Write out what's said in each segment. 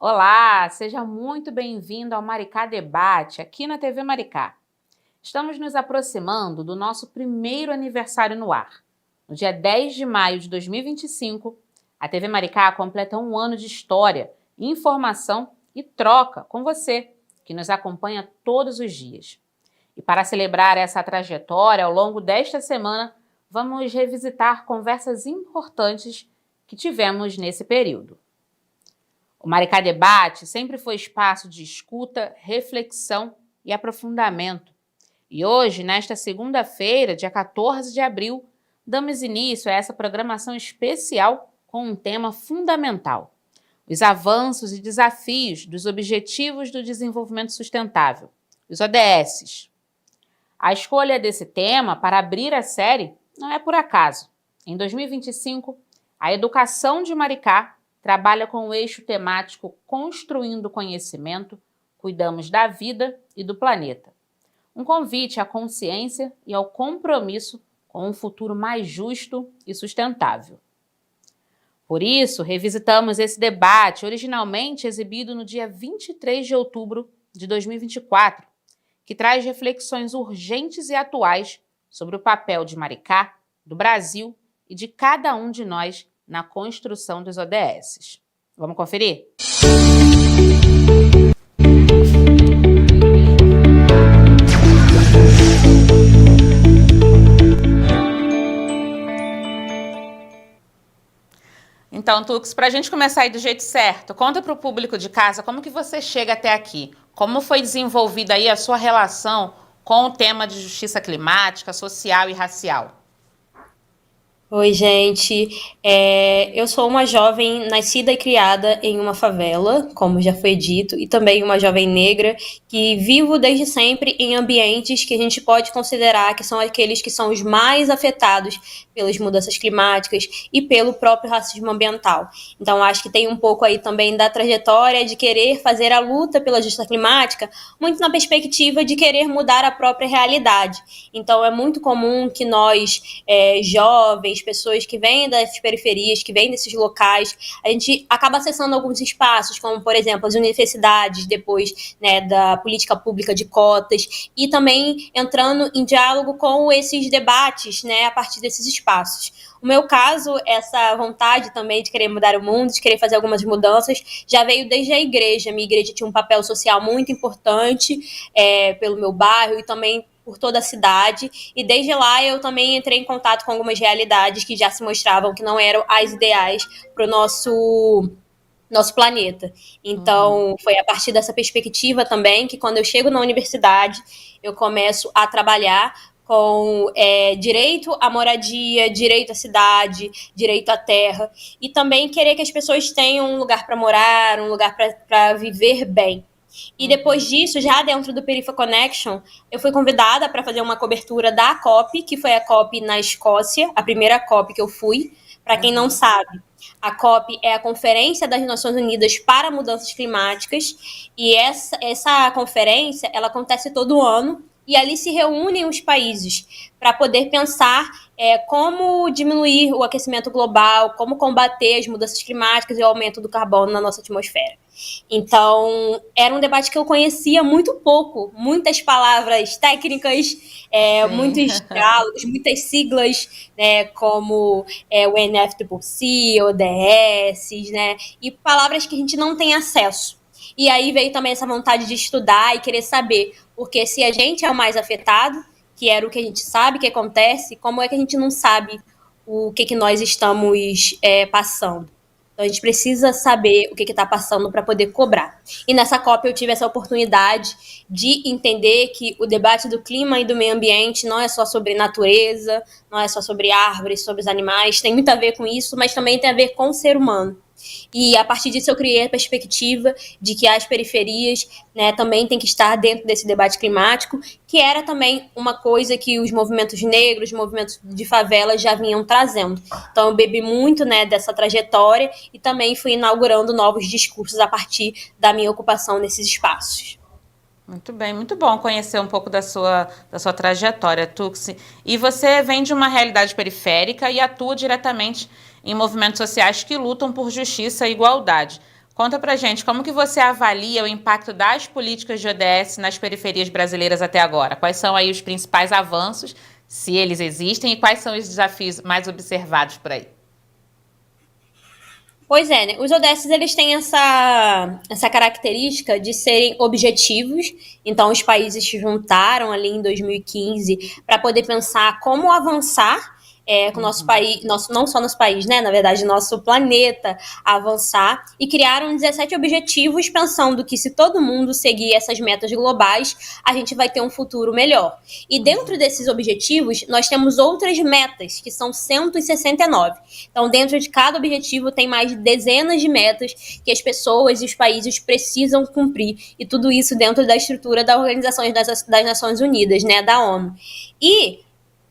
Olá, seja muito bem-vindo ao Maricá Debate, aqui na TV Maricá. Estamos nos aproximando do nosso primeiro aniversário no ar. No dia 10 de maio de 2025, a TV Maricá completa um ano de história, informação e troca com você, que nos acompanha todos os dias. E para celebrar essa trajetória, ao longo desta semana, vamos revisitar conversas importantes que tivemos nesse período. O Maricá Debate sempre foi espaço de escuta, reflexão e aprofundamento. E hoje, nesta segunda-feira, dia 14 de abril, damos início a essa programação especial com um tema fundamental: os avanços e desafios dos Objetivos do Desenvolvimento Sustentável, os ODS. A escolha desse tema para abrir a série não é por acaso. Em 2025, a educação de Maricá trabalha com o eixo temático Construindo Conhecimento, Cuidamos da Vida e do Planeta. Um convite à consciência e ao compromisso com um futuro mais justo e sustentável. Por isso, revisitamos esse debate, originalmente exibido no dia 23 de outubro de 2024, que traz reflexões urgentes e atuais sobre o papel de Maricá, do Brasil e de cada um de nós na construção dos ODS. Vamos conferir? Então, Tux, para a gente começar aí do jeito certo, conta para o público de casa como que você chega até aqui. Como foi desenvolvida aí a sua relação com o tema de justiça climática, social e racial? Oi, gente. Eu sou uma jovem nascida e criada em uma favela, como já foi dito, e também uma jovem negra que vivo desde sempre em ambientes que a gente pode considerar que são aqueles que são os mais afetados pelas mudanças climáticas e pelo próprio racismo ambiental. Então, acho que tem um pouco aí também da trajetória de querer fazer a luta pela justiça climática, muito na perspectiva de querer mudar a própria realidade. Então, é muito comum que nós, jovens, pessoas que vêm das periferias, que vêm desses locais, a gente acaba acessando alguns espaços, como, por exemplo, as universidades, depois, né, da política pública de cotas, e também entrando em diálogo com esses debates, né, a partir desses espaços. No meu caso, essa vontade também de querer mudar o mundo, de querer fazer algumas mudanças, já veio desde a igreja. Minha igreja tinha um papel social muito importante pelo meu bairro e também por toda a cidade, e desde lá eu também entrei em contato com algumas realidades que já se mostravam que não eram as ideais para o nosso planeta. Então, foi a partir dessa perspectiva também que, quando eu chego na universidade, eu começo a trabalhar com direito à moradia, direito à cidade, direito à terra, e também querer que as pessoas tenham um lugar para morar, um lugar para viver bem. E depois disso, já dentro do Perifa Connection, eu fui convidada para fazer uma cobertura da COP, que foi a COP na Escócia, a primeira COP que eu fui. Para quem não sabe, a COP é a Conferência das Nações Unidas para Mudanças Climáticas, e essa conferência ela acontece todo ano, e ali se reúnem os países para poder pensar como diminuir o aquecimento global, como combater as mudanças climáticas e o aumento do carbono na nossa atmosfera. Então, era um debate que eu conhecia muito pouco, muitas palavras técnicas, muitos diálogos, muitas siglas, né, como o NFCCC, ODS, né, e palavras que a gente não tem acesso. E aí veio também essa vontade de estudar e querer saber, porque se a gente é o mais afetado, que era o que a gente sabe que acontece, como é que a gente não sabe o que nós estamos passando? Então, a gente precisa saber o que está passando para poder cobrar. E nessa COP eu tive essa oportunidade de entender que o debate do clima e do meio ambiente não é só sobre natureza, não é só sobre árvores, sobre os animais, tem muito a ver com isso, mas também tem a ver com o ser humano. E a partir disso eu criei a perspectiva de que as periferias, né, também têm que estar dentro desse debate climático, que era também uma coisa que os movimentos negros, os movimentos de favela já vinham trazendo. Então eu bebi muito, né, dessa trajetória e também fui inaugurando novos discursos a partir da minha ocupação nesses espaços. Muito bem, muito bom conhecer um pouco da sua trajetória, Tuxi. E você vem de uma realidade periférica e atua diretamente em movimentos sociais que lutam por justiça e igualdade. Conta pra gente, como que você avalia o impacto das políticas de ODS nas periferias brasileiras até agora? Quais são aí os principais avanços, se eles existem, e quais são os desafios mais observados por aí? Pois é, né? Os ODS eles têm essa característica de serem objetivos. Então, os países se juntaram ali em 2015 para poder pensar como avançar com o nosso país, não só nosso país, né? Na verdade, nosso planeta avançar e criaram 17 objetivos, pensando que se todo mundo seguir essas metas globais, a gente vai ter um futuro melhor. E dentro desses objetivos, nós temos outras metas, que são 169. Então, dentro de cada objetivo, tem mais de dezenas de metas que as pessoas e os países precisam cumprir. E tudo isso dentro da estrutura da Organização das Nações Unidas, né, da ONU. E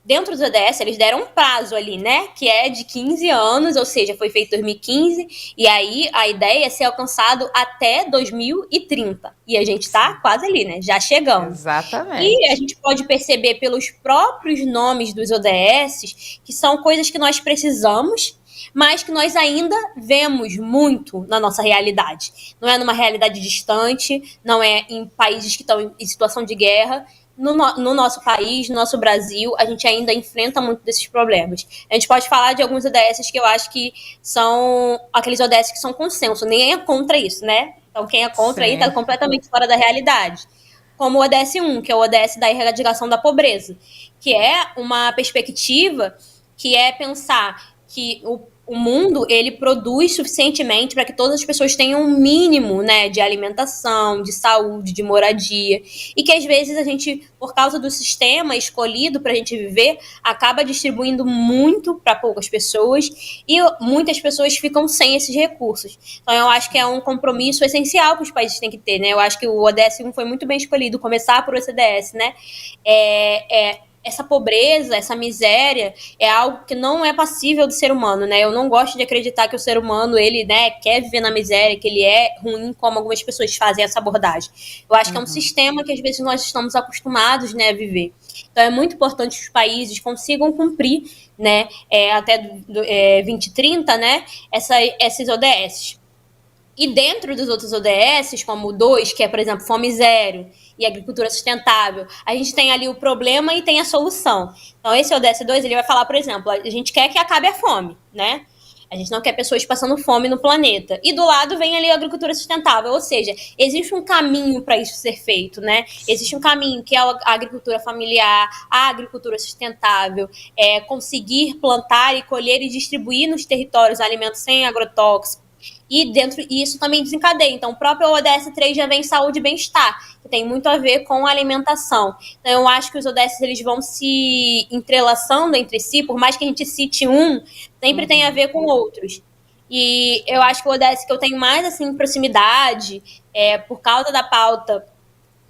dentro do ODS, eles deram um prazo ali, né? Que é de 15 anos, ou seja, foi feito em 2015, e aí a ideia é ser alcançado até 2030. E a gente tá quase ali, né? Já chegamos. Exatamente. E a gente pode perceber pelos próprios nomes dos ODS que são coisas que nós precisamos, mas que nós ainda vemos muito na nossa realidade. Não é numa realidade distante, não é em países que estão em situação de guerra. No nosso país, no nosso Brasil, a gente ainda enfrenta muito desses problemas. A gente pode falar de alguns ODS que eu acho que são aqueles ODS que são consenso, ninguém é contra isso, né? Então quem é contra aí está completamente fora da realidade. Como o ODS 1, que é o ODS da erradicação da pobreza, que é uma perspectiva que é pensar que o mundo ele produz suficientemente para que todas as pessoas tenham um mínimo, né, de alimentação, de saúde, de moradia, e que às vezes a gente, por causa do sistema escolhido para a gente viver, acaba distribuindo muito para poucas pessoas e muitas pessoas ficam sem esses recursos. Então eu acho que é um compromisso essencial que os países têm que ter, né? Eu acho que o ODS 1 foi muito bem escolhido, começar por esse ODS, né? Essa pobreza, essa miséria é algo que não é passível do ser humano, né? Eu não gosto de acreditar que o ser humano, ele, né, quer viver na miséria, que ele é ruim, como algumas pessoas fazem essa abordagem. Eu acho que é um sistema que às vezes nós estamos acostumados, né, a viver. Então é muito importante que os países consigam cumprir, né, até 2030, né, esses ODS. E dentro dos outros ODS, como o 2, que é, por exemplo, fome zero e agricultura sustentável, a gente tem ali o problema e tem a solução. Então, esse ODS 2, ele vai falar, por exemplo, a gente quer que acabe a fome, né? A gente não quer pessoas passando fome no planeta. E do lado vem ali a agricultura sustentável, ou seja, existe um caminho para isso ser feito, né? Existe um caminho que é a agricultura familiar, a agricultura sustentável, conseguir plantar e colher e distribuir nos territórios alimentos sem agrotóxicos. E isso também desencadeia. Então, o próprio ODS 3 já vem saúde e bem-estar, que tem muito a ver com a alimentação. Então, eu acho que os ODS eles vão se entrelaçando entre si, por mais que a gente cite um, sempre tem a ver com outros. E eu acho que o ODS que eu tenho mais assim proximidade, por causa da pauta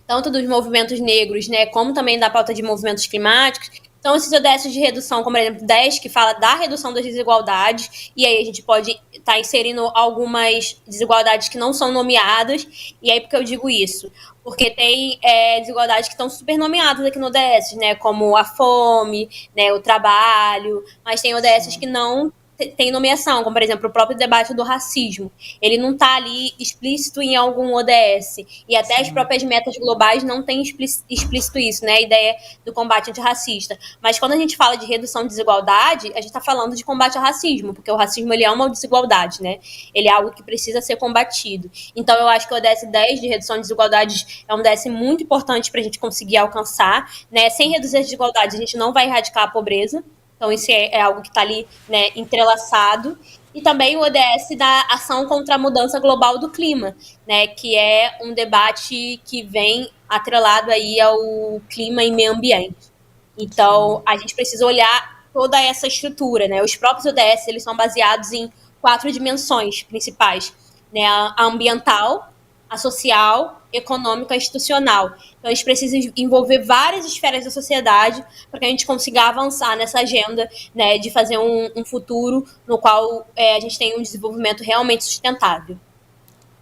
tanto dos movimentos negros, né, como também da pauta de movimentos climáticos, são esses ODS de redução, como por exemplo 10, que fala da redução das desigualdades, e aí a gente pode estar inserindo algumas desigualdades que não são nomeadas, e aí por que eu digo isso? Porque tem desigualdades que estão super nomeadas aqui no ODS, né, como a fome, né, o trabalho, mas tem ODS que não tem nomeação, como por exemplo o próprio debate do racismo. Ele não está ali explícito em algum ODS. E até as próprias metas globais não têm explícito isso, né? A ideia do combate antirracista. Mas quando a gente fala de redução de desigualdade, a gente está falando de combate ao racismo, porque o racismo ele é uma desigualdade, né? Ele é algo que precisa ser combatido. Então eu acho que o ODS 10 de redução de desigualdades é um ODS muito importante para a gente conseguir alcançar, né? Sem reduzir as desigualdades, a gente não vai erradicar a pobreza. Então, isso é algo que está ali, né, entrelaçado. E também o ODS da ação contra a mudança global do clima, né, que é um debate que vem atrelado aí ao clima e meio ambiente. Então, a gente precisa olhar toda essa estrutura, né? Os próprios ODS, eles são baseados em 4 dimensões principais, né? A ambiental, a social, econômica e institucional. Então, a gente precisa envolver várias esferas da sociedade para que a gente consiga avançar nessa agenda, né, de fazer um futuro no qual a gente tenha um desenvolvimento realmente sustentável.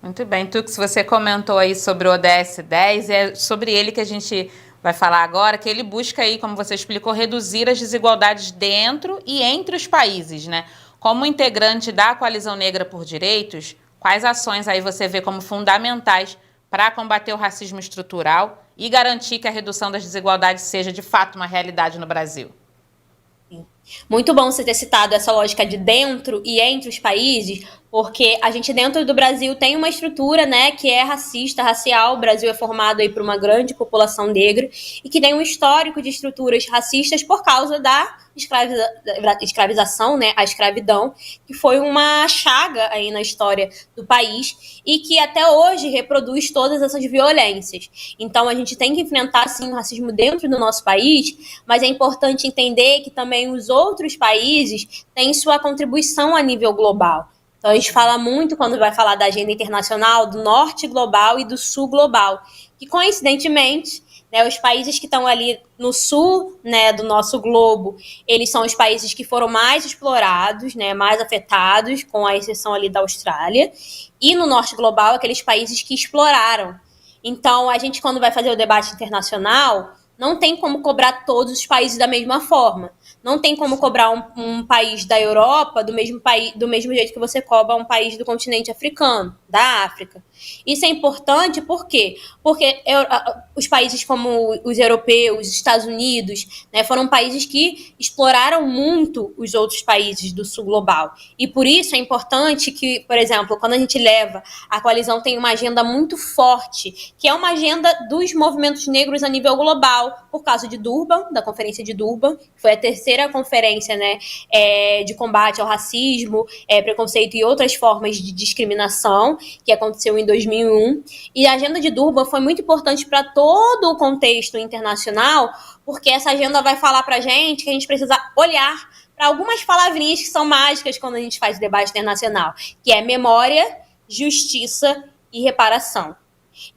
Muito bem, Tux, você comentou aí sobre o ODS 10, é sobre ele que a gente vai falar agora, que ele busca aí, como você explicou, reduzir as desigualdades dentro e entre os países, né? Como integrante da Coalizão Negra por Direitos, Quais ações aí você vê como fundamentais para combater o racismo estrutural e garantir que a redução das desigualdades seja de fato uma realidade no Brasil? Muito bom você ter citado essa lógica de dentro e entre os países, porque a gente dentro do Brasil tem uma estrutura, né, que é racista, racial. O Brasil é formado aí por uma grande população negra e que tem um histórico de estruturas racistas por causa da escravização, né, a escravidão, que foi uma chaga aí na história do país e que até hoje reproduz todas essas violências. Então a gente tem que enfrentar, sim, o racismo dentro do nosso país, mas é importante entender que também os outros países têm sua contribuição a nível global. Então a gente fala muito, quando vai falar da agenda internacional, do norte global e do sul global, que coincidentemente, né, os países que estão ali no sul, né, do nosso globo, eles são os países que foram mais explorados, né, mais afetados, com a exceção ali da Austrália, e no norte global, aqueles países que exploraram. Então a gente, quando vai fazer o debate internacional, não tem como cobrar todos os países da mesma forma. Não tem como cobrar um país da Europa do mesmo jeito que você cobra um país do continente africano, da África. Isso é importante por quê? Porque os países como os europeus, os Estados Unidos, né, foram países que exploraram muito os outros países do sul global. E por isso é importante que, por exemplo, quando a gente leva, a coalizão tem uma agenda muito forte, que é uma agenda dos movimentos negros a nível global, por causa de Durban, da Conferência de Durban, que foi a terceira conferência, né, de combate ao racismo, preconceito e outras formas de discriminação, que aconteceu em 2001. E a agenda de Durban foi muito importante para todo o contexto internacional, porque essa agenda vai falar para a gente que a gente precisa olhar para algumas palavrinhas que são mágicas quando a gente faz o debate internacional, que é memória, justiça e reparação.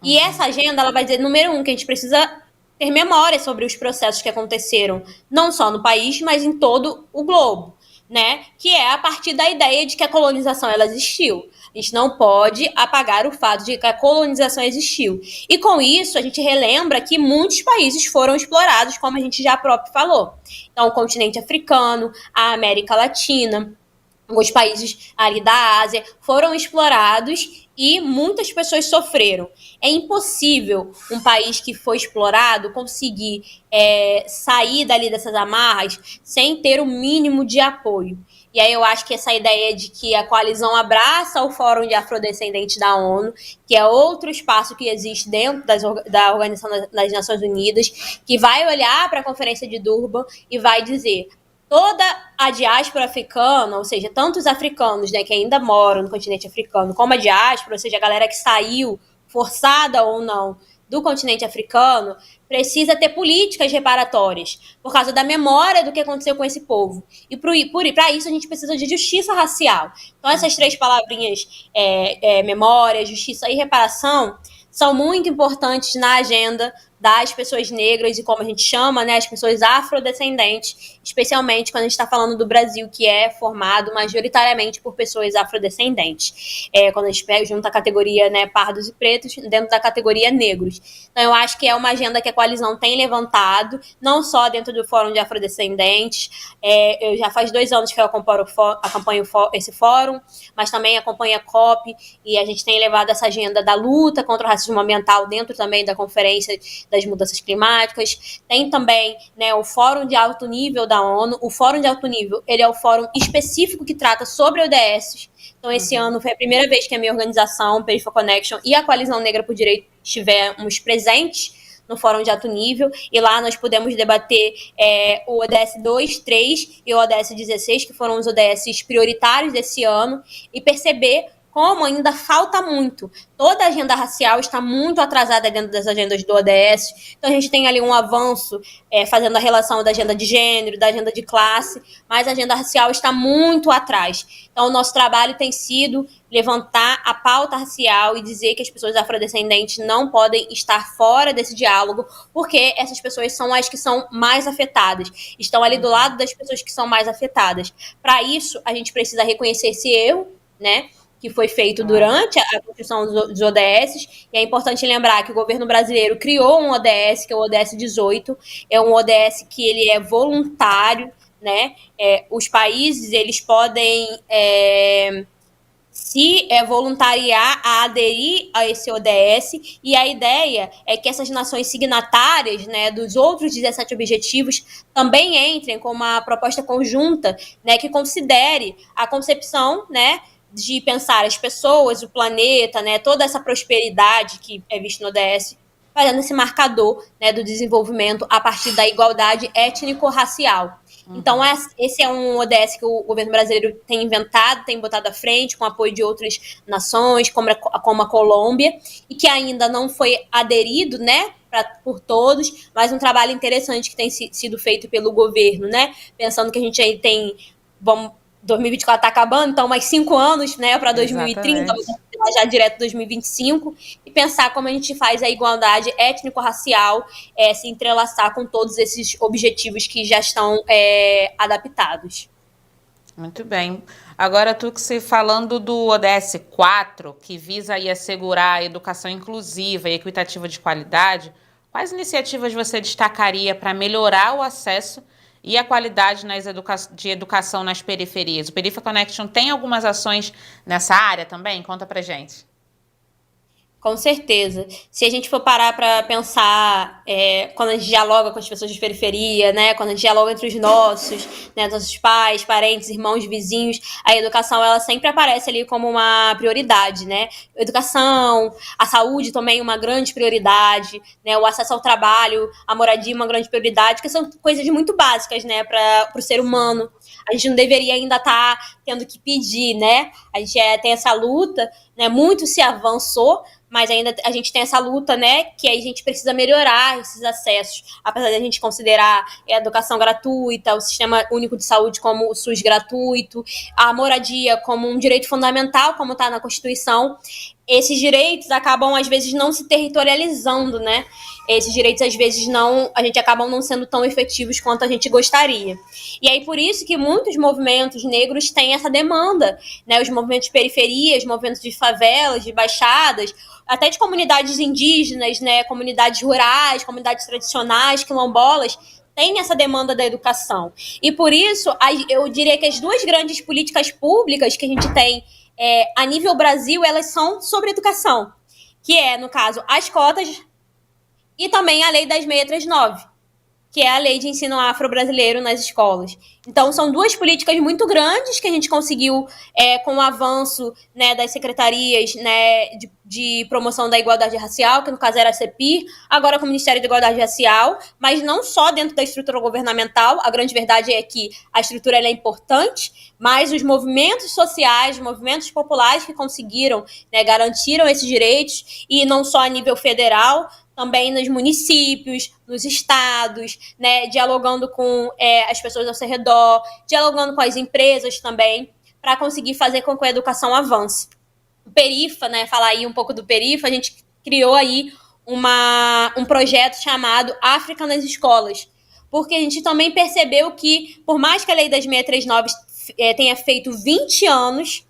E essa agenda, ela vai dizer, número um, que a gente precisa ter memória sobre os processos que aconteceram, não só no país, mas em todo o globo, né? Que é a partir da ideia de que a colonização, ela existiu. A gente não pode apagar o fato de que a colonização existiu. E com isso, a gente relembra que muitos países foram explorados, como a gente já próprio falou. Então, o continente africano, a América Latina, alguns países ali da Ásia foram explorados e muitas pessoas sofreram. É impossível um país que foi explorado conseguir sair dali dessas amarras sem ter o mínimo de apoio. E aí eu acho que essa ideia de que a coalizão abraça o Fórum de Afrodescendentes da ONU, que é outro espaço que existe dentro da Organização das Nações Unidas, que vai olhar para a Conferência de Durban e vai dizer: toda a diáspora africana, ou seja, tanto os africanos, né, que ainda moram no continente africano, como a diáspora, ou seja, a galera que saiu, forçada ou não, do continente africano, precisa ter políticas reparatórias, por causa da memória do que aconteceu com esse povo. E para isso a gente precisa de justiça racial. Então essas três palavrinhas, memória, justiça e reparação, são muito importantes na agenda das pessoas negras e, como a gente chama, né, as pessoas afrodescendentes, especialmente quando a gente está falando do Brasil, que é formado majoritariamente por pessoas afrodescendentes. Quando a gente junta a categoria, né, pardos e pretos dentro da categoria negros. Então, eu acho que é uma agenda que a coalizão tem levantado, não só dentro do Fórum de Afrodescendentes. Eu já faz 2 anos que eu acompanho esse fórum, mas também acompanho a COP, e a gente tem levado essa agenda da luta contra o racismo ambiental dentro também da Conferência das Mudanças Climáticas. Tem também, né, o Fórum de Alto Nível da ONU. O Fórum de Alto Nível, ele é o fórum específico que trata sobre ODS. Então, esse ano foi a primeira vez que a minha organização, Peripheral Connection, e a Coalizão Negra por Direito estivemos presentes no Fórum de Alto Nível, e lá nós pudemos debater o ODS 2, 3 e o ODS 16, que foram os ODS prioritários desse ano, e perceber como ainda falta muito. Toda a agenda racial está muito atrasada dentro das agendas do ODS. Então, a gente tem ali um avanço fazendo a relação da agenda de gênero, da agenda de classe, mas a agenda racial está muito atrás. Então, o nosso trabalho tem sido levantar a pauta racial e dizer que as pessoas afrodescendentes não podem estar fora desse diálogo, porque essas pessoas são as que são mais afetadas, estão ali do lado das pessoas que são mais afetadas. Para isso, a gente precisa reconhecer esse erro, né, que foi feito durante a construção dos ODS, e é importante lembrar que o governo brasileiro criou um ODS, que é o ODS 18, é um ODS que ele é voluntário, né? Os países, eles podem se voluntariar a aderir a esse ODS, e a ideia é que essas nações signatárias, né, dos outros 17 objetivos também entrem com uma proposta conjunta, né, que considere a concepção, né, de pensar as pessoas, o planeta, né, toda essa prosperidade que é vista no ODS, fazendo esse marcador, né, do desenvolvimento a partir da igualdade étnico-racial. Então, esse é um ODS que o governo brasileiro tem inventado, tem botado à frente, com apoio de outras nações, como a Colômbia, e que ainda não foi aderido, né, por todos, mas um trabalho interessante que tem sido feito pelo governo, né, pensando que a gente aí tem, vamos, 2024 está acabando, então mais 5 anos, né, para 2030, já direto 2025, e pensar como a gente faz a igualdade étnico-racial se entrelaçar com todos esses objetivos que já estão adaptados. Muito bem. Agora, tu que se falando do ODS 4, que visa aí assegurar a educação inclusiva e equitativa de qualidade, quais iniciativas você destacaria para melhorar o acesso e a qualidade de educação nas periferias? O Perifa Connection tem algumas ações nessa área também? Conta pra gente. Com certeza. Se a gente for parar para pensar, quando a gente dialoga com as pessoas de periferia, né, quando a gente dialoga entre os nossos, né, nossos pais, parentes, irmãos, vizinhos, a educação ela sempre aparece ali como uma prioridade, né? Educação, a saúde também uma grande prioridade, né? O acesso ao trabalho, a moradia uma grande prioridade, que são coisas muito básicas, né, para o ser humano. A gente não deveria ainda estar tendo que pedir, né? A gente tem essa luta, né? Muito se avançou, mas ainda a gente tem essa luta, né, que aí a gente precisa melhorar esses acessos, apesar de a gente considerar a educação gratuita, o Sistema Único de Saúde como o SUS gratuito, a moradia como um direito fundamental, como está na Constituição, esses direitos acabam, às vezes, não se territorializando, né? Esses direitos, às vezes, a gente acabam não sendo tão efetivos quanto a gente gostaria. E aí, por isso que muitos movimentos negros têm essa demanda, né? Os movimentos de periferias, movimentos de favelas, de baixadas, até de comunidades indígenas, né? Comunidades rurais, comunidades tradicionais, quilombolas, tem essa demanda da educação. E por isso, eu diria que as duas grandes políticas públicas que a gente tem a nível Brasil, elas são sobre educação, que é, no caso, as cotas e também a Lei 10.639, que é a Lei de Ensino Afro-Brasileiro nas escolas. Então, são duas políticas muito grandes que a gente conseguiu com o avanço, né, das secretarias, né, de promoção da igualdade racial, que no caso era a CEPIR, agora com o Ministério da Igualdade Racial, mas não só dentro da estrutura governamental. A grande verdade é que a estrutura ela é importante, mas os movimentos sociais, os movimentos populares que conseguiram, né, garantiram esses direitos, e não só a nível federal, também nos municípios, nos estados, né, dialogando com as pessoas ao seu redor, dialogando com as empresas também, para conseguir fazer com que a educação avance. O Perifa, né, falar aí um pouco do Perifa, a gente criou aí um projeto chamado África nas Escolas, porque a gente também percebeu que, por mais que a Lei 10.639 tenha feito 20 anos,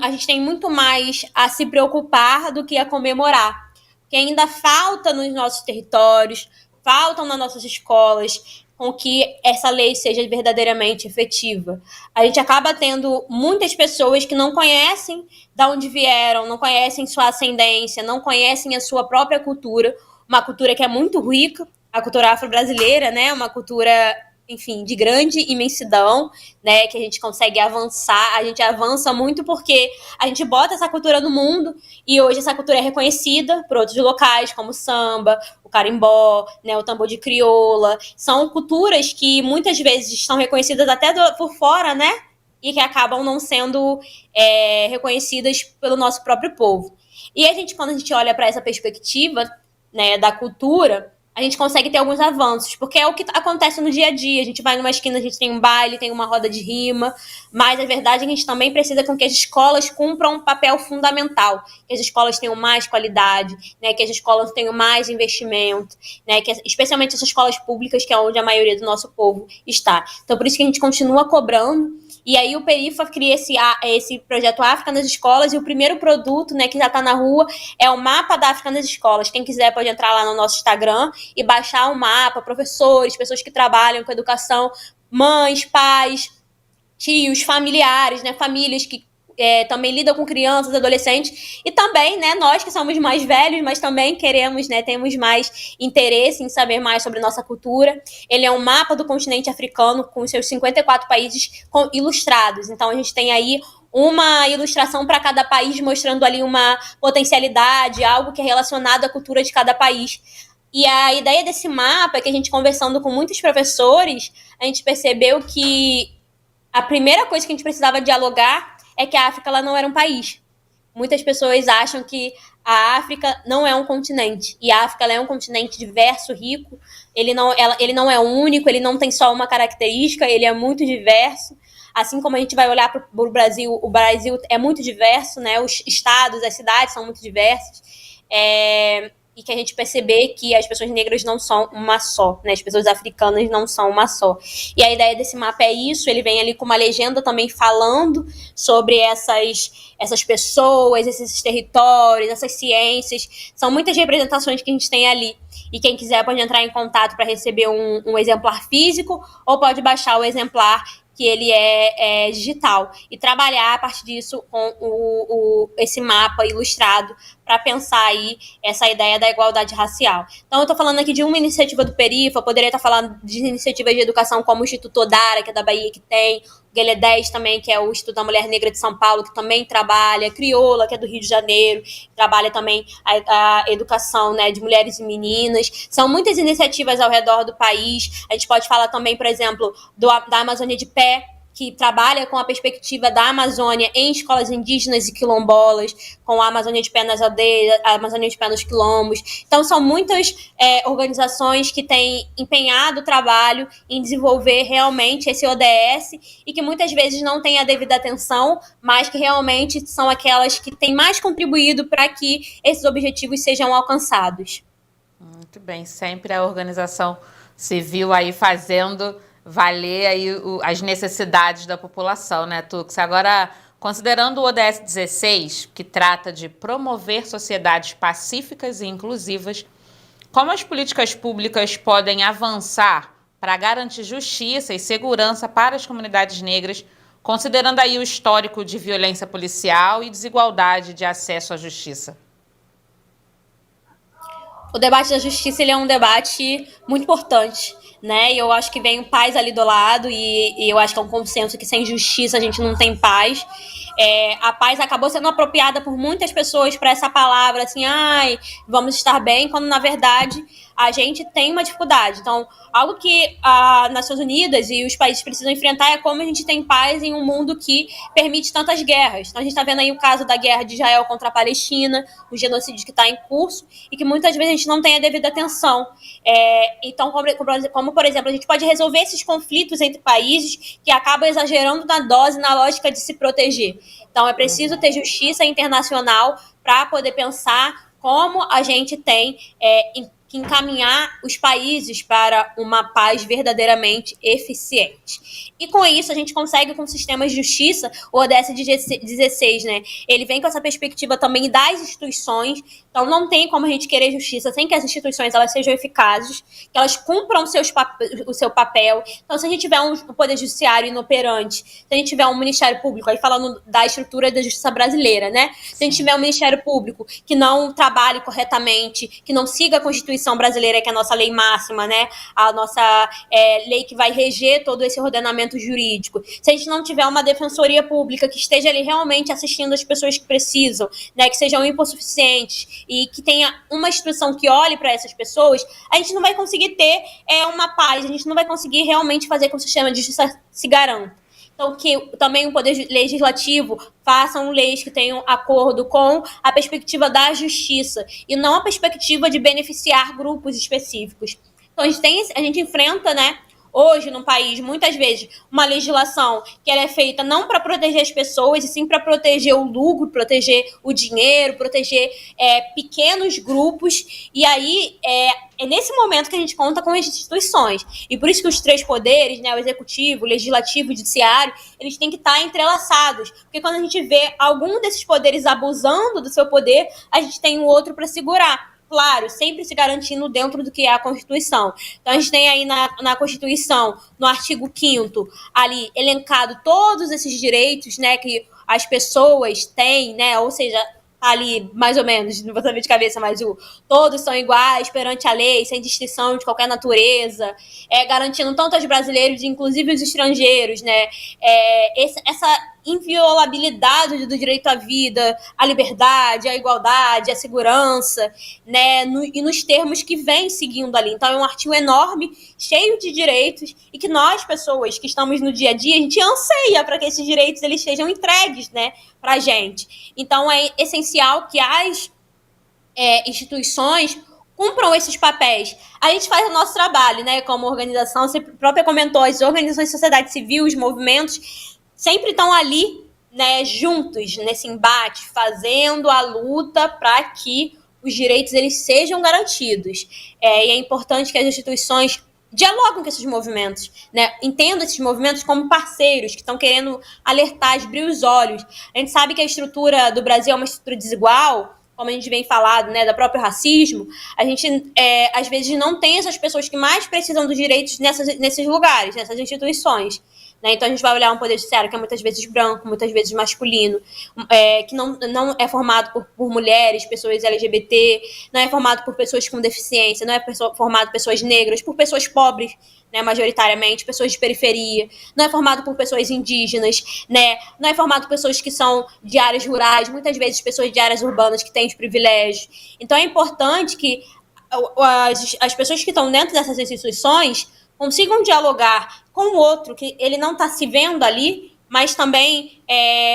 a gente tem muito mais a se preocupar do que a comemorar, que ainda falta nos nossos territórios, faltam nas nossas escolas, com que essa lei seja verdadeiramente efetiva. A gente acaba tendo muitas pessoas que não conhecem de onde vieram, não conhecem sua ascendência, não conhecem a sua própria cultura, uma cultura que é muito rica, a cultura afro-brasileira, né? Uma cultura, enfim, de grande imensidão, né, que a gente consegue avançar, a gente avança muito porque a gente bota essa cultura no mundo, e hoje essa cultura é reconhecida por outros locais, como o samba, o carimbó, né, o tambor de crioula, são culturas que muitas vezes são reconhecidas até por fora, né, e que acabam não sendo reconhecidas pelo nosso próprio povo. E quando a gente olha para essa perspectiva, né, da cultura, a gente consegue ter alguns avanços, porque é o que acontece no dia a dia. A gente vai numa esquina, a gente tem um baile, tem uma roda de rima, mas a verdade é que a gente também precisa com que as escolas cumpram um papel fundamental, que as escolas tenham mais qualidade, né, que as escolas tenham mais investimento, né, especialmente essas escolas públicas, que é onde a maioria do nosso povo está. Então, por isso que a gente continua cobrando. E aí o Perifa cria esse projeto África nas Escolas, e o primeiro produto, né, que já está na rua é o mapa da África nas Escolas. Quem quiser pode entrar lá no nosso Instagram e baixar o mapa, professores, pessoas que trabalham com educação, mães, pais, tios, familiares, né, famílias que também lida com crianças, adolescentes, e também, né, nós que somos mais velhos, mas também queremos, né, temos mais interesse em saber mais sobre nossa cultura. Ele é um mapa do continente africano com seus 54 países ilustrados. Então a gente tem aí uma ilustração para cada país, mostrando ali uma potencialidade, algo que é relacionado à cultura de cada país. E a ideia desse mapa é que a gente, conversando com muitos professores, a gente percebeu que a primeira coisa que a gente precisava dialogar é que a África ela não era um país. Muitas pessoas acham que a África não é um continente. E a África ela é um continente diverso, rico. Ele não é único, ele não tem só uma característica, ele é muito diverso. Assim como a gente vai olhar para o Brasil é muito diverso, né? Os estados, as cidades são muito diversos. E que a gente perceber que as pessoas negras não são uma só, né? As pessoas africanas não são uma só. E a ideia desse mapa é isso, ele vem ali com uma legenda também falando sobre essas pessoas, esses territórios, essas ciências. São muitas representações que a gente tem ali. E quem quiser pode entrar em contato para receber um exemplar físico ou pode baixar o exemplar que ele é digital, e trabalhar a partir disso com esse mapa ilustrado para pensar aí essa ideia da igualdade racial. Então, eu estou falando aqui de uma iniciativa do Perifa, poderia estar falando de iniciativas de educação como o Instituto Odara, que é da Bahia, que tem, o Guelé 10 também, que é o Instituto da Mulher Negra de São Paulo, que também trabalha, Crioula, que é do Rio de Janeiro, trabalha também a educação, né, de mulheres e meninas. São muitas iniciativas ao redor do país. A gente pode falar também, por exemplo, da Amazônia de Pé, que trabalha com a perspectiva da Amazônia em escolas indígenas e quilombolas, com a Amazônia de Pé nas aldeias, a Amazônia de Pé nos quilombos. Então, são muitas organizações que têm empenhado o trabalho em desenvolver realmente esse ODS e que muitas vezes não têm a devida atenção, mas que realmente são aquelas que têm mais contribuído para que esses objetivos sejam alcançados. Muito bem, sempre a organização civil aí fazendo valer aí as necessidades da população, né, Tux? Agora, considerando o ODS 16, que trata de promover sociedades pacíficas e inclusivas, como as políticas públicas podem avançar para garantir justiça e segurança para as comunidades negras, considerando aí o histórico de violência policial e desigualdade de acesso à justiça? O debate da justiça ele é um debate muito importante, né? E eu acho que vem o paz ali do lado, e eu acho que é um consenso que sem justiça a gente não tem paz. A paz acabou sendo apropriada por muitas pessoas para essa palavra, assim, ai, vamos estar bem, quando na verdade a gente tem uma dificuldade. Então, algo que as Nações Unidas e os países precisam enfrentar é como a gente tem paz em um mundo que permite tantas guerras. Então, a gente está vendo aí o caso da guerra de Israel contra a Palestina, o genocídio que está em curso, e que muitas vezes a gente não tem a devida atenção. Então, como, por exemplo, a gente pode resolver esses conflitos entre países que acabam exagerando na dose, na lógica de se proteger. Então, é preciso ter justiça internacional para poder pensar como a gente tem que encaminhar os países para uma paz verdadeiramente eficiente. E com isso a gente consegue, com sistemas de justiça, o ODS 16, né? Ele vem com essa perspectiva também das instituições. Então não tem como a gente querer justiça sem que as instituições elas sejam eficazes, que elas cumpram o seu papel. Então, se a gente tiver um poder judiciário inoperante, se a gente tiver um Ministério Público, aí falando da estrutura da justiça brasileira, né? Se a gente tiver um Ministério Público que não trabalhe corretamente, que não siga a Constituição brasileira, que é a nossa lei máxima, né? A nossa lei que vai reger todo esse ordenamento jurídico. Se a gente não tiver uma defensoria pública que esteja ali realmente assistindo as pessoas que precisam, né? Que sejam hipossuficientes e que tenha uma instituição que olhe para essas pessoas, a gente não vai conseguir ter uma paz, a gente não vai conseguir realmente fazer com que o sistema de justiça se garanta. Então, que também o Poder Legislativo façam leis que tenham acordo com a perspectiva da justiça e não a perspectiva de beneficiar grupos específicos. Então, a gente enfrenta, né, hoje no país, muitas vezes, uma legislação que ela é feita não para proteger as pessoas, e sim para proteger o lucro, proteger o dinheiro, proteger pequenos grupos. E aí é nesse momento que a gente conta com as instituições. E por isso que os três poderes, né, o executivo, o legislativo e o judiciário, eles têm que estar entrelaçados. Porque quando a gente vê algum desses poderes abusando do seu poder, a gente tem um outro para segurar. Claro, sempre se garantindo dentro do que é a Constituição. Então, a gente tem aí na Constituição, no artigo 5º, ali, elencado todos esses direitos, né, que as pessoas têm, né, ou seja, ali, mais ou menos, não vou saber de cabeça, mas todos são iguais perante a lei, sem distinção de qualquer natureza, garantindo tanto aos brasileiros, inclusive os estrangeiros, né, essa inviolabilidade do direito à vida, à liberdade, à igualdade, à segurança, né, e nos termos que vem seguindo ali. Então é um artigo enorme, cheio de direitos, e que nós, pessoas que estamos no dia a dia, a gente anseia para que esses direitos eles sejam entregues, né, para a gente. Então é essencial que as instituições cumpram esses papéis. A gente faz o nosso trabalho, né, como organização, você própria comentou, as organizações de sociedade civil, os movimentos, sempre estão ali, né, juntos nesse embate, fazendo a luta para que os direitos eles sejam garantidos. E é importante que as instituições dialogam com esses movimentos, né? Entendam esses movimentos como parceiros que estão querendo alertar, abrir os olhos. A gente sabe que a estrutura do Brasil é uma estrutura desigual, como a gente vem falado, né, do próprio racismo. A gente, às vezes, não tem essas pessoas que mais precisam dos direitos nesses lugares, nessas instituições. Né? Então, a gente vai olhar um poder judiciário que é muitas vezes branco, muitas vezes masculino, que não é formado por mulheres, pessoas LGBT, não é formado por pessoas com deficiência, não é formado por pessoas negras, por pessoas pobres, né, majoritariamente, pessoas de periferia, não é formado por pessoas indígenas, né, não é formado por pessoas que são de áreas rurais, muitas vezes pessoas de áreas urbanas que têm os privilégios. Então, é importante que as pessoas que estão dentro dessas instituições consigam dialogar com o outro, que ele não está se vendo ali, mas também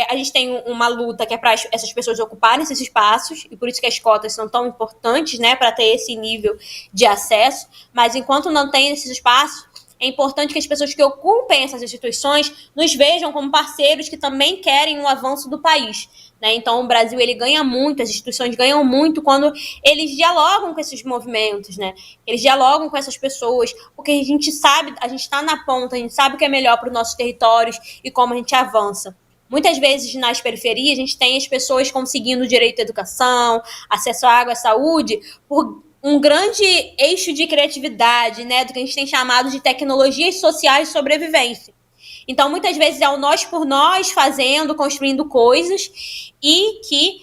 a gente tem uma luta que é para essas pessoas ocuparem esses espaços, e por isso que as cotas são tão importantes, né, para ter esse nível de acesso, mas enquanto não tem esses espaços, é importante que as pessoas que ocupem essas instituições nos vejam como parceiros que também querem um avanço do país. Né? Então, o Brasil ele ganha muito, as instituições ganham muito quando eles dialogam com esses movimentos, né? Eles dialogam com essas pessoas, porque a gente sabe, a gente está na ponta, a gente sabe o que é melhor para os nossos territórios e como a gente avança. Muitas vezes, nas periferias, a gente tem as pessoas conseguindo direito à educação, acesso à água, à saúde, por um grande eixo de criatividade, né, do que a gente tem chamado de tecnologias sociais de sobrevivência. Então, muitas vezes é o nós por nós fazendo, construindo coisas e que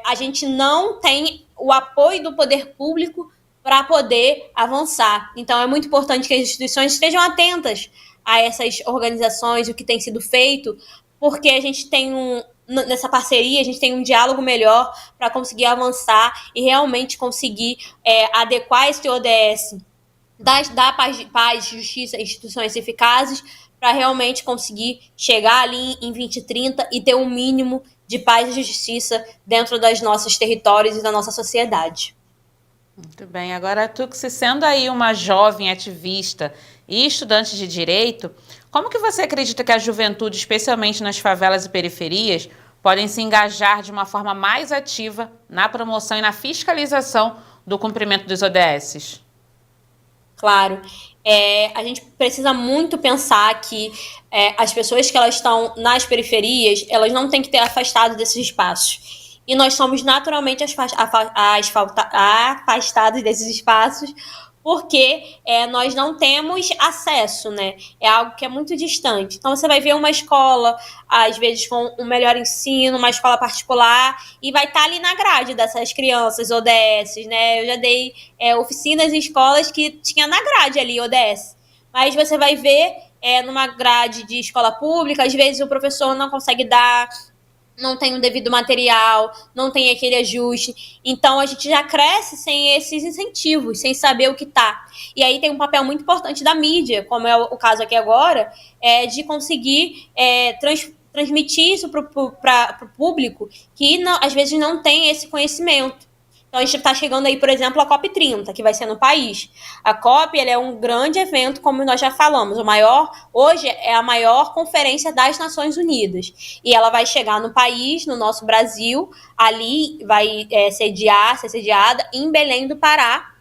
a gente não tem o apoio do poder público para poder avançar. Então, é muito importante que as instituições estejam atentas a essas organizações, o que tem sido feito, porque a gente tem nessa parceria, a gente tem um diálogo melhor para conseguir avançar e realmente conseguir adequar esse ODS, dar paz, justiça, instituições eficazes, para realmente conseguir chegar ali em 2030 e ter um mínimo de paz e justiça dentro dos nossos territórios e da nossa sociedade. Muito bem. Agora, tu que se sendo aí uma jovem ativista e estudante de direito, como que você acredita que a juventude, especialmente nas favelas e periferias, podem se engajar de uma forma mais ativa na promoção e na fiscalização do cumprimento dos ODS? Claro. A gente precisa muito pensar que as pessoas que elas estão nas periferias, elas não têm que ter afastado desses espaços. E nós somos naturalmente afastados desses espaços porque nós não temos acesso, né? É algo que é muito distante. Então, você vai ver uma escola, às vezes com um melhor ensino, uma escola particular, e vai estar ali na grade dessas crianças ODS, né? Eu já dei oficinas em escolas que tinha na grade ali ODS. Mas você vai ver numa grade de escola pública, às vezes o professor não consegue dar, não tem o devido material, não tem aquele ajuste. Então, a gente já cresce sem esses incentivos, sem saber o que tá. E aí tem um papel muito importante da mídia, como é o caso aqui agora, de conseguir transmitir isso para o público que, não, às vezes, não tem esse conhecimento. Então, a gente está chegando aí, por exemplo, a COP30, que vai ser no país. A COP é um grande evento, como nós já falamos. Hoje é a maior conferência das Nações Unidas. E ela vai chegar no país, no nosso Brasil, ali vai ser sediada em Belém do Pará,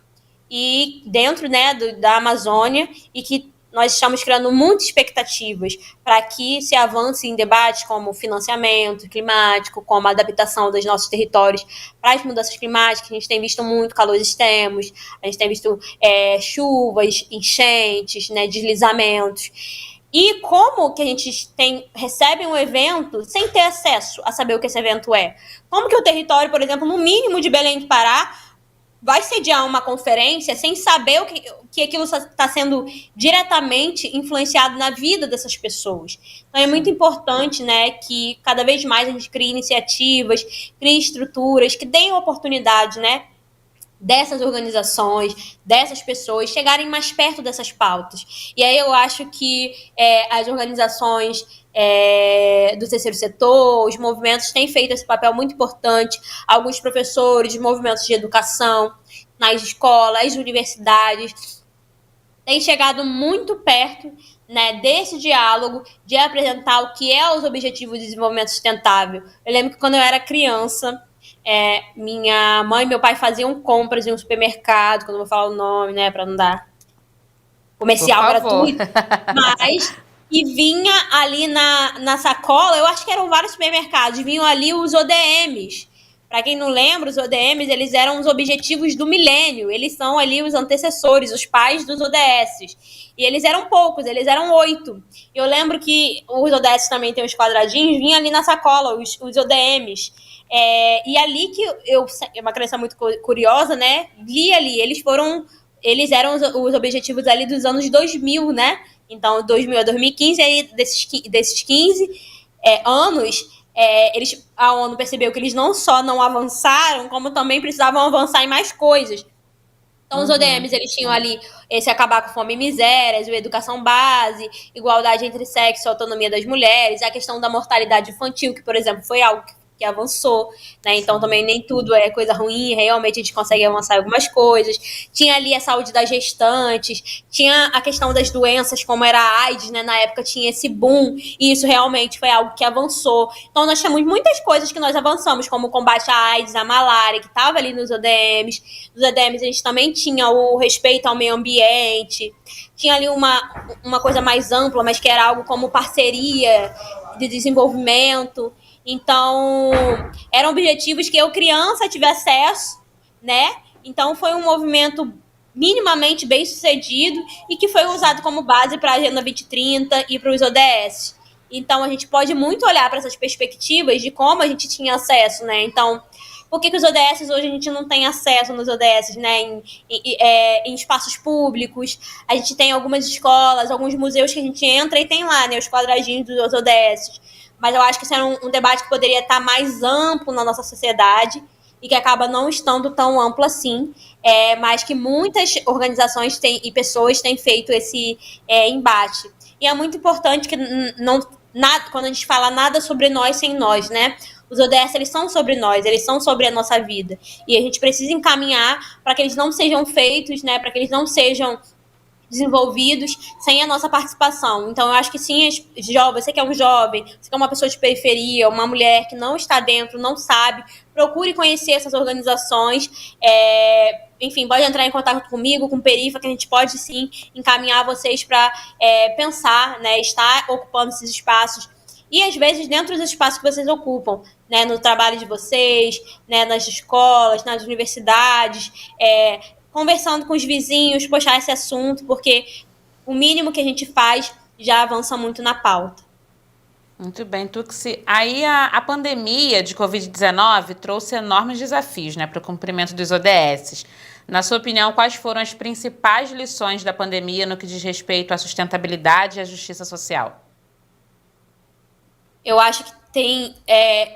e dentro, né, da Amazônia, e que nós estamos criando muitas expectativas para que se avance em debates como financiamento climático, como a adaptação dos nossos territórios para as mudanças climáticas. A gente tem visto muito calores extremos, a gente tem visto chuvas, enchentes, né, deslizamentos. E como que a gente recebe um evento sem ter acesso a saber o que esse evento é? Como que o território, por exemplo, no mínimo de Belém do Pará, vai sediar uma conferência sem saber que aquilo está sendo diretamente influenciado na vida dessas pessoas. Então é muito importante, né, que cada vez mais a gente crie iniciativas, crie estruturas que deem oportunidade, né, dessas organizações, dessas pessoas chegarem mais perto dessas pautas. E aí eu acho que as organizações do terceiro setor, os movimentos têm feito esse papel muito importante. Alguns professores, movimentos de educação nas escolas, as universidades, têm chegado muito perto, né, desse diálogo, de apresentar o que é os Objetivos de Desenvolvimento Sustentável. Eu lembro que quando eu era criança, minha mãe e meu pai faziam compras em um supermercado, que eu não vou falar o nome, né, para não dar Por comercial favor. gratuito, mas e vinha ali na sacola, eu acho que eram vários supermercados, vinham ali os ODMs. Para quem não lembra, os ODMs, eles eram os objetivos do milênio, eles são ali os antecessores, os pais dos ODS. E eles eram poucos, eles eram 8. Eu lembro que os ODS também tem os quadradinhos, vinha ali na sacola, os ODMs. E ali que eu, uma criança muito curiosa, né, li ali, eles eram os objetivos ali dos anos 2000, né? Então, 2000 a 2015, aí desses 15 anos, a ONU percebeu que eles não só não avançaram, como também precisavam avançar em mais coisas. Então, os ODMs, eles tinham ali esse acabar com fome e misérias, educação base, igualdade entre sexo, autonomia das mulheres, a questão da mortalidade infantil, que, por exemplo, foi algo que avançou, né? Então também nem tudo é coisa ruim, realmente a gente consegue avançar em algumas coisas. Tinha ali a saúde das gestantes, tinha a questão das doenças, como era a AIDS, né? Na época tinha esse boom, e isso realmente foi algo que avançou. Então nós temos muitas coisas que nós avançamos, como o combate à AIDS, à malária, que estava ali nos ODMs. Nos ODMs a gente também tinha o respeito ao meio ambiente, tinha ali uma coisa mais ampla, mas que era algo como parceria de desenvolvimento. Então, eram objetivos que eu, criança, tive acesso, né? Então, foi um movimento minimamente bem sucedido e que foi usado como base para a Agenda 2030 e para os ODS. Então, a gente pode muito olhar para essas perspectivas de como a gente tinha acesso, né? Então, por que os ODS hoje a gente não tem acesso nos ODS, né? Em espaços públicos. A gente tem algumas escolas, alguns museus que a gente entra e tem lá, né, os quadradinhos dos ODS. Mas eu acho que isso é um debate que poderia estar mais amplo na nossa sociedade e que acaba não estando tão amplo assim, mas que muitas organizações e pessoas têm feito esse embate. E é muito importante que quando a gente fala nada sobre nós sem nós, né? Os ODS, eles são sobre nós, eles são sobre a nossa vida. E a gente precisa encaminhar para que eles não sejam feitos, né? Para que eles não sejam desenvolvidos sem a nossa participação. Então, eu acho que sim, você que é um jovem, você que é uma pessoa de periferia, uma mulher que não está dentro, não sabe, procure conhecer essas organizações. Enfim, pode entrar em contato comigo, com o Perifa, que a gente pode sim encaminhar vocês para pensar, né, estar ocupando esses espaços. E às vezes dentro dos espaços que vocês ocupam, né, no trabalho de vocês, né, nas escolas, nas universidades, conversando com os vizinhos, puxar esse assunto, porque o mínimo que a gente faz já avança muito na pauta. Muito bem, Tuxi. Aí a pandemia de Covid-19 trouxe enormes desafios, né, para o cumprimento dos ODS. Na sua opinião, quais foram as principais lições da pandemia no que diz respeito à sustentabilidade e à justiça social? Eu acho que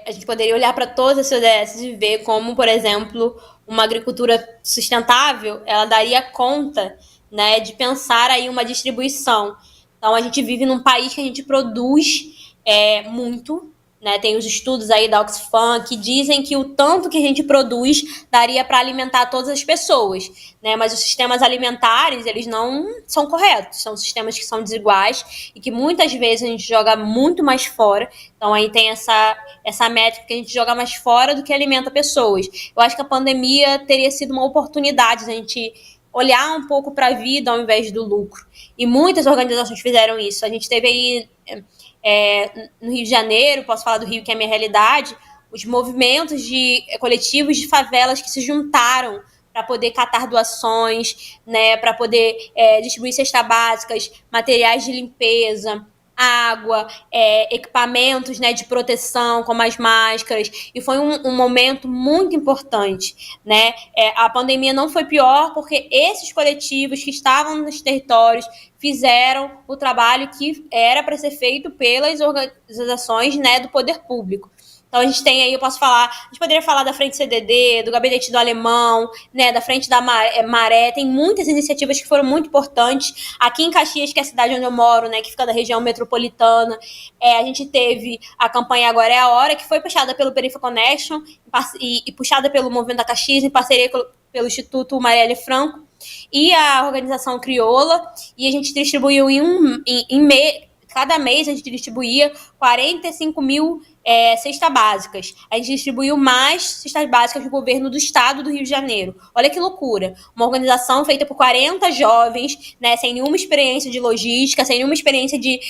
a gente poderia olhar para todas as ODS e ver como, por exemplo, uma agricultura sustentável, ela daria conta, né, de pensar aí uma distribuição. Então, a gente vive num país que a gente produz muito, né? Tem os estudos aí da Oxfam que dizem que o tanto que a gente produz daria para alimentar todas as pessoas, né? Mas os sistemas alimentares, eles não são corretos, são sistemas que são desiguais e que muitas vezes a gente joga muito mais fora. Então aí tem essa métrica que a gente joga mais fora do que alimenta pessoas. Eu acho que a pandemia teria sido uma oportunidade de a gente olhar um pouco para a vida ao invés do lucro. E muitas organizações fizeram isso. A gente teve aí no Rio de Janeiro, posso falar do Rio, que é a minha realidade, os movimentos coletivos de favelas que se juntaram para poder catar doações, né, para poder distribuir cestas básicas, materiais de limpeza, água, equipamentos, né, de proteção, como as máscaras, e foi um momento muito importante, né? A pandemia não foi pior porque esses coletivos que estavam nos territórios fizeram o trabalho que era para ser feito pelas organizações, né, do poder público. Então a gente tem aí, a gente poderia falar da Frente CDD, do Gabinete do Alemão, né, da Frente da Maré, tem muitas iniciativas que foram muito importantes. Aqui em Caxias, que é a cidade onde eu moro, né, que fica da região metropolitana, a gente teve a campanha Agora é a Hora, que foi puxada pelo Perifa Connection e puxada pelo Movimento da Caxias, em parceria pelo Instituto Marielle Franco e a organização Crioula, e a gente distribuiu cada mês a gente distribuía 45 mil cestas básicas. A gente distribuiu mais cestas básicas do governo do estado do Rio de Janeiro. Olha que loucura. Uma organização feita por 40 jovens, né, sem nenhuma experiência de logística, sem nenhuma experiência de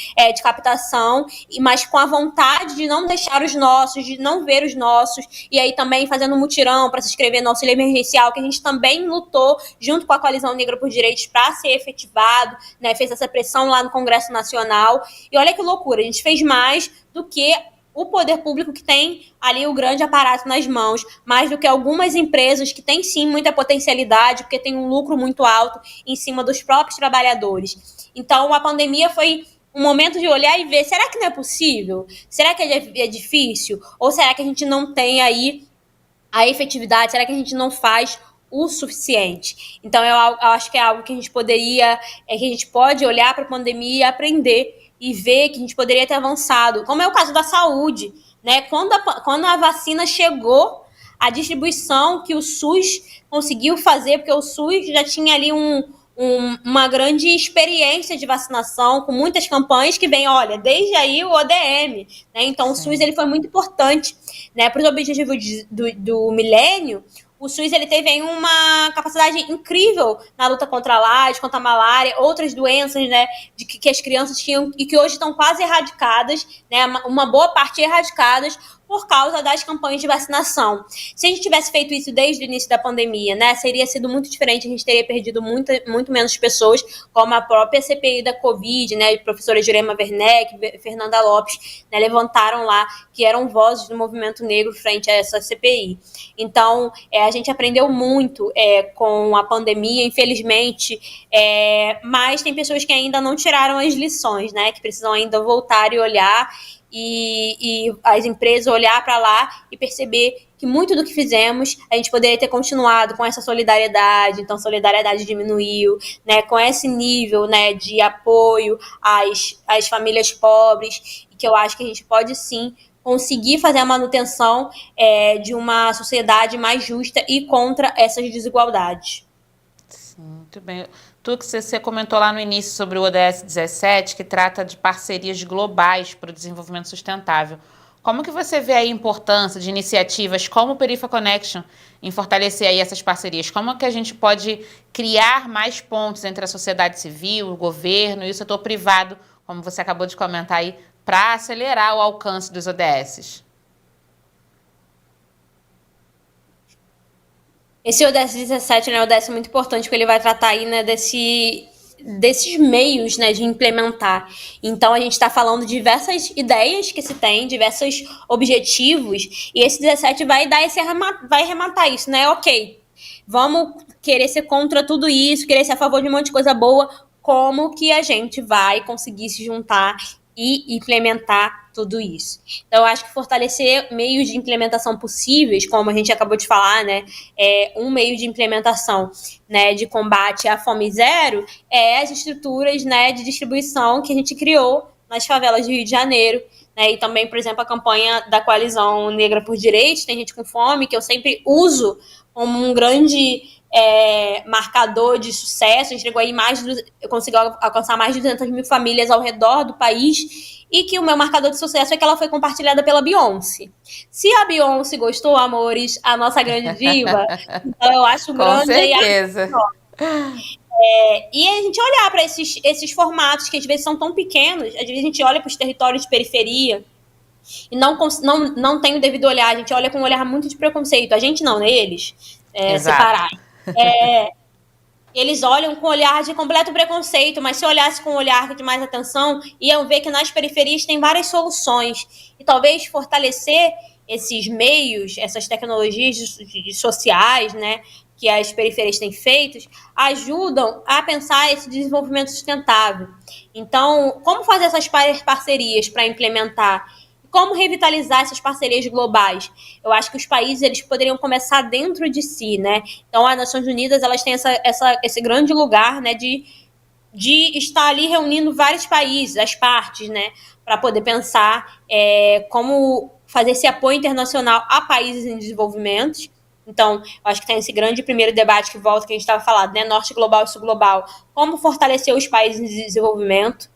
captação, mas com a vontade de não deixar os nossos, de não ver os nossos, e aí também fazendo um mutirão para se inscrever no auxílio emergencial, que a gente também lutou junto com a Coalizão Negra por Direitos para ser efetivado, né, fez essa pressão lá no Congresso Nacional. E olha que loucura, a gente fez mais do que o poder público, que tem ali o grande aparato nas mãos, mais do que algumas empresas que têm sim muita potencialidade, porque tem um lucro muito alto em cima dos próprios trabalhadores. Então a pandemia foi um momento de olhar e ver, será que não é possível? Será que é difícil? Ou será que a gente não tem aí a efetividade? Será que a gente não faz o suficiente? Então eu acho que é algo que a gente poderia, que a gente pode olhar para a pandemia e aprender e ver que a gente poderia ter avançado, como é o caso da saúde, né? Quando a vacina chegou, a distribuição que o SUS conseguiu fazer, porque o SUS já tinha ali uma grande experiência de vacinação, com muitas campanhas que vem, olha, desde aí o ODM, né? Então o SUS ele foi muito importante, né, para os objetivos do milênio. O SUS ele teve aí uma capacidade incrível na luta contra a AIDS, contra a malária, outras doenças, né, que as crianças tinham e que hoje estão quase erradicadas, né, uma boa parte erradicadas por causa das campanhas de vacinação. Se a gente tivesse feito isso desde o início da pandemia, né, seria sido muito diferente, a gente teria perdido muito menos pessoas, como a própria CPI da Covid, né, a professora Jurema Werneck, Fernanda Lopes, né, levantaram lá que eram vozes do movimento negro frente a essa CPI. Então, a gente aprendeu muito com a pandemia, infelizmente, mas tem pessoas que ainda não tiraram as lições, né, que precisam ainda voltar e olhar, e as empresas olhar para lá e perceber que muito do que fizemos a gente poderia ter continuado com essa solidariedade. Então, a solidariedade diminuiu, né, com esse nível, né, de apoio às famílias pobres, e que eu acho que a gente pode sim conseguir fazer a manutenção de uma sociedade mais justa e contra essas desigualdades. Sim, muito bem. Tudo que você comentou lá no início sobre o ODS 17, que trata de parcerias globais para o desenvolvimento sustentável. Como que você vê a importância de iniciativas como o Perifa Connection em fortalecer aí essas parcerias? Como que a gente pode criar mais pontos entre a sociedade civil, o governo e o setor privado, como você acabou de comentar aí, para acelerar o alcance dos ODS? Esse ODS 17, né, é um ODS muito importante, porque ele vai tratar aí, né, desses meios, né, de implementar. Então, a gente está falando de diversas ideias que se tem, diversos objetivos, e esse 17 vai vai arrematar isso, né? Ok, vamos querer ser contra tudo isso, querer ser a favor de um monte de coisa boa, como que a gente vai conseguir se juntar e implementar tudo isso? Então, eu acho que fortalecer meios de implementação possíveis, como a gente acabou de falar, né, um meio de implementação, né, de combate à fome zero as estruturas, né, de distribuição que a gente criou nas favelas do Rio de Janeiro, né, e também, por exemplo, a campanha da Coalizão Negra por Direitos, Tem Gente com Fome, que eu sempre uso como um grande marcador de sucesso. A gente chegou aí conseguiu alcançar mais de 200 mil famílias ao redor do país, e que o meu marcador de sucesso é que ela foi compartilhada pela Beyoncé. Se a Beyoncé gostou, amores, a nossa grande diva, então eu acho grande. Com certeza. E a gente olhar para esses formatos que às vezes são tão pequenos, às vezes a gente olha para os territórios de periferia e não tem o devido olhar, a gente olha com um olhar muito de preconceito. A gente não, né? Eles. Separar. Eles olham com um olhar de completo preconceito, mas se olhasse com um olhar de mais atenção, iam ver que nas periferias tem várias soluções. E talvez fortalecer esses meios, essas tecnologias sociais, né, que as periferias têm feito, ajudam a pensar esse desenvolvimento sustentável. Então, como fazer essas parcerias para implementar? Como revitalizar essas parcerias globais? Eu acho que os países eles poderiam começar dentro de si, né? Então, as Nações Unidas elas têm esse grande lugar, né, de estar ali reunindo vários países, as partes, né, para poder pensar como fazer esse apoio internacional a países em desenvolvimento. Então, eu acho que tem esse grande primeiro debate que volta que a gente estava falando, né, norte global e sul global, como fortalecer os países em desenvolvimento,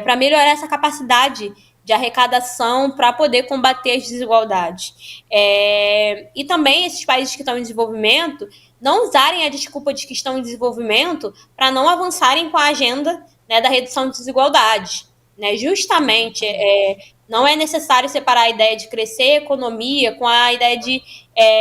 para melhorar essa capacidade de arrecadação para poder combater as desigualdades. E também esses países que estão em desenvolvimento não usarem a desculpa de que estão em desenvolvimento para não avançarem com a agenda, né, da redução de desigualdades. Né? Justamente, não é necessário separar a ideia de crescer economia com a ideia de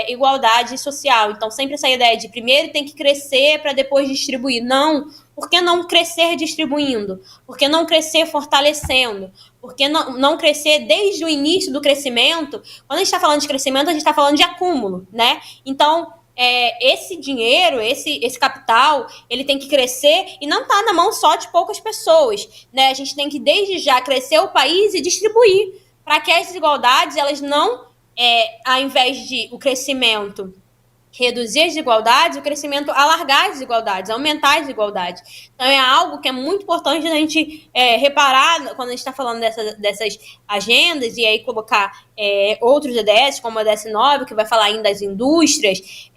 igualdade social. Então, sempre essa ideia de primeiro tem que crescer para depois distribuir. Não, por que não crescer distribuindo? Por que não crescer fortalecendo? Por que não crescer desde o início do crescimento? Quando a gente está falando de crescimento, a gente está falando de acúmulo, né? Então, esse dinheiro, esse capital, ele tem que crescer e não está na mão só de poucas pessoas, né? A gente tem que, desde já, crescer o país e distribuir para que as desigualdades, elas não, ao invés de o crescimento reduzir as desigualdades, o crescimento alargar as desigualdades, aumentar as desigualdades. Então, é algo que é muito importante a gente reparar quando a gente está falando dessas agendas e aí colocar outros ODS, como o ODS 9, que vai falar ainda das indústrias,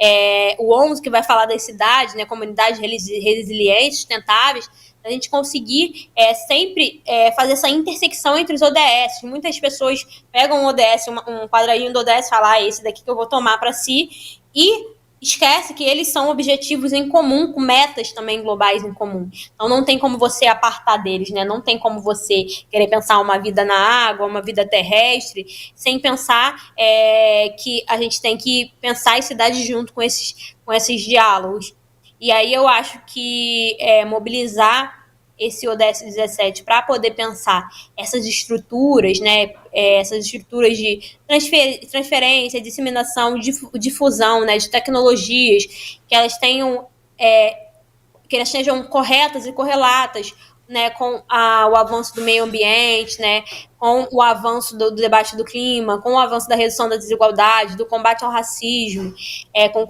o 11, que vai falar das cidades, né, comunidades resilientes, sustentáveis, a gente conseguir sempre fazer essa intersecção entre os ODS. Muitas pessoas pegam um ODS, um quadradinho do ODS e falam, esse daqui que eu vou tomar para si, e esquece que eles são objetivos em comum, com metas também globais em comum. Então não tem como você apartar deles, né? Não tem como você querer pensar uma vida na água, uma vida terrestre, sem pensar que a gente tem que pensar as cidades junto com esses diálogos. E aí eu acho que mobilizar esse ODS 17 para poder pensar essas estruturas, né, essas estruturas de transferência, disseminação, difusão, né, de tecnologias, que elas tenham, que elas sejam corretas e correlatas, né, com o avanço do meio ambiente, né, com o avanço do debate do clima, com o avanço da redução da desigualdade, do combate ao racismo, com o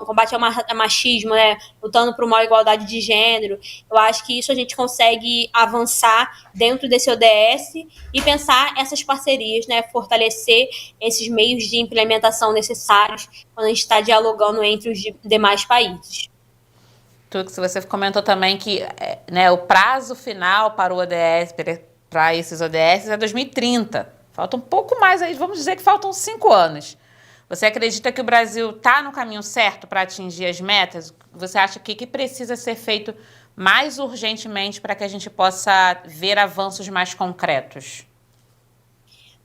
combate ao machismo, né, lutando por uma igualdade de gênero. Eu acho que isso a gente consegue avançar dentro desse ODS e pensar essas parcerias, né, fortalecer esses meios de implementação necessários quando a gente está dialogando entre os demais países. Tudo que você comentou também que né, o prazo final para o ODS, para esses ODS, é 2030. Falta um pouco mais aí, vamos dizer que faltam 5 anos. Você acredita que o Brasil está no caminho certo para atingir as metas? Você acha que precisa ser feito mais urgentemente para que a gente possa ver avanços mais concretos?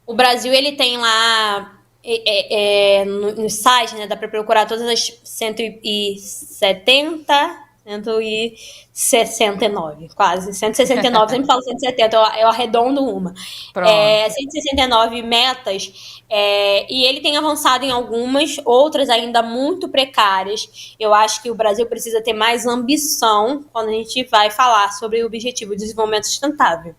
O Brasil, ele tem lá no site, né, dá para procurar todas as 169, quase. 169, sempre falo 170, eu arredondo uma. 169 metas, e ele tem avançado em algumas, outras ainda muito precárias. Eu acho que o Brasil precisa ter mais ambição quando a gente vai falar sobre o Objetivo de Desenvolvimento Sustentável.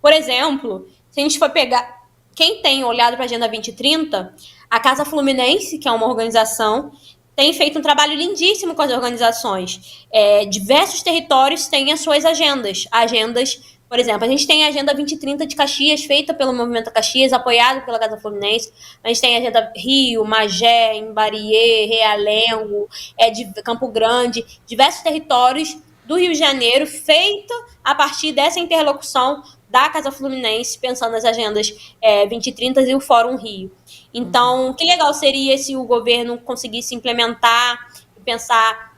Por exemplo, se a gente for pegar quem tem olhado para a Agenda 2030, a Casa Fluminense, que é uma organização, tem feito um trabalho lindíssimo com as organizações. Diversos territórios têm as suas agendas. Por exemplo, a gente tem a Agenda 2030 de Caxias, feita pelo Movimento Caxias, apoiado pela Casa Fluminense. A gente tem a Agenda Rio, Magé, Imbariê, Realengo, de Campo Grande, diversos territórios do Rio de Janeiro, feita a partir dessa interlocução da Casa Fluminense, pensando nas agendas 2030 e o Fórum Rio. Então, que legal seria se o governo conseguisse implementar e pensar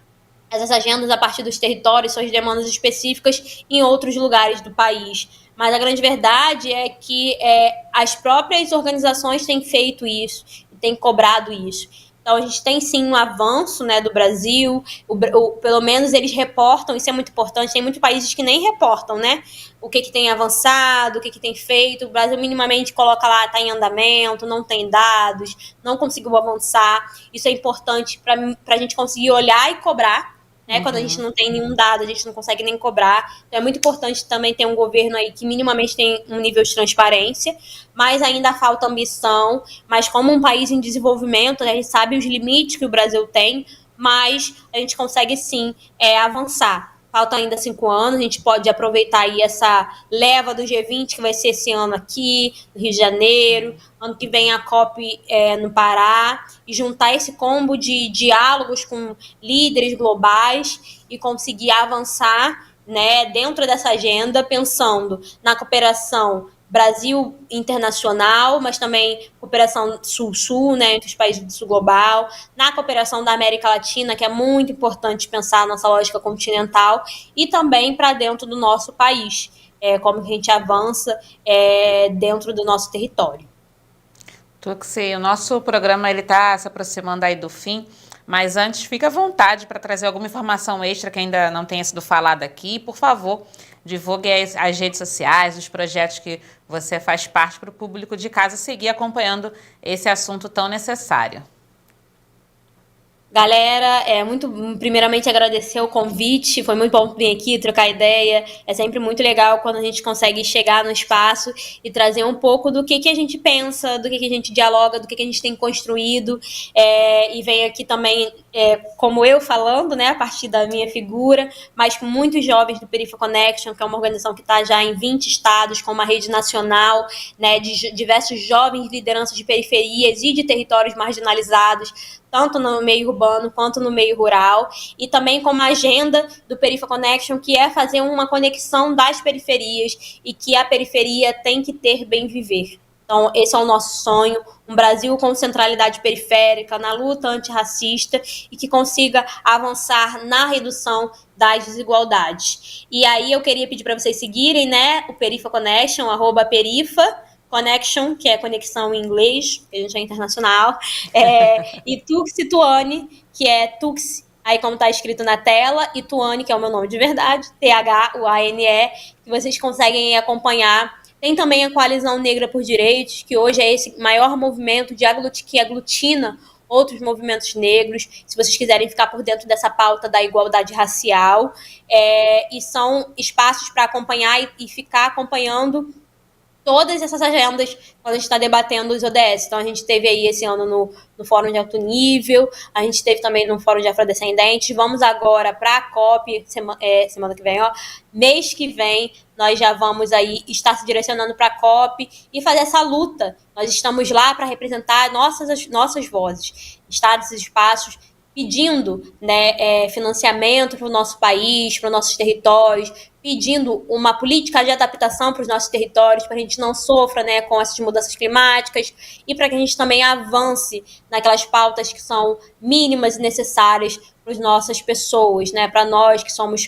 essas agendas a partir dos territórios, suas demandas específicas em outros lugares do país. Mas a grande verdade é que as próprias organizações têm feito isso, têm cobrado isso. Então, a gente tem sim um avanço, né, do Brasil, pelo menos eles reportam, isso é muito importante, tem muitos países que nem reportam, né, o que tem avançado, o que tem feito, o Brasil minimamente coloca lá, está em andamento, não tem dados, não conseguiu avançar, isso é importante para a gente conseguir olhar e cobrar, né? Quando a gente não tem nenhum dado, a gente não consegue nem cobrar. Então é muito importante também ter um governo aí que minimamente tem um nível de transparência, mas ainda falta ambição. Mas como um país em desenvolvimento, né, a gente sabe os limites que o Brasil tem, mas a gente consegue sim avançar. Faltam ainda 5 anos, a gente pode aproveitar aí essa leva do G20, que vai ser esse ano aqui, no Rio de Janeiro, ano que vem a COP no Pará, e juntar esse combo de diálogos com líderes globais e conseguir avançar, né, dentro dessa agenda, pensando na cooperação Brasil internacional, mas também cooperação sul-sul, né, entre os países do sul global, na cooperação da América Latina, que é muito importante pensar a nossa lógica continental, e também para dentro do nosso país, como que a gente avança dentro do nosso território. Tuxi, o nosso programa está se aproximando aí do fim, mas antes fica à vontade para trazer alguma informação extra que ainda não tenha sido falada aqui. Por favor, divulgue as redes sociais, os projetos que você faz parte para o público de casa seguir acompanhando esse assunto tão necessário. Galera, primeiramente agradecer o convite, foi muito bom vir aqui trocar ideia, é sempre muito legal quando a gente consegue chegar no espaço e trazer um pouco do que a gente pensa, do que a gente dialoga, do que a gente tem construído, e vem aqui também, como eu falando, né, a partir da minha figura, mas com muitos jovens do Perifa Connection, que é uma organização que está já em 20 estados, com uma rede nacional, né, de diversos jovens lideranças de periferias e de territórios marginalizados, tanto no meio urbano quanto no meio rural, e também com uma agenda do Perifa Connection, que é fazer uma conexão das periferias e que a periferia tem que ter bem viver. Então, esse é o nosso sonho, um Brasil com centralidade periférica, na luta antirracista e que consiga avançar na redução das desigualdades. E aí eu queria pedir para vocês seguirem, né, o Perifa Connection, @Perifa Connection, que é conexão em inglês, porque a gente é internacional, e Tuxi Tuane, que é Tuxi, aí como está escrito na tela, e Tuane, que é o meu nome de verdade, THUANE, que vocês conseguem acompanhar. Tem também a Coalizão Negra por Direitos, que hoje é esse maior movimento que aglutina outros movimentos negros, se vocês quiserem ficar por dentro dessa pauta da igualdade racial, e são espaços para acompanhar e ficar acompanhando todas essas agendas quando a gente está debatendo os ODS. Então, a gente teve aí esse ano no Fórum de Alto Nível, a gente teve também no Fórum de Afrodescendentes, vamos agora para a COP, semana que vem, mês que vem, nós já vamos aí estar se direcionando para a COP e fazer essa luta. Nós estamos lá para representar nossas vozes, estar nesses espaços, pedindo, né, financiamento para o nosso país, para os nossos territórios, pedindo uma política de adaptação para os nossos territórios, para a gente não sofra, né, com essas mudanças climáticas e para que a gente também avance naquelas pautas que são mínimas e necessárias para as nossas pessoas, né, para nós que somos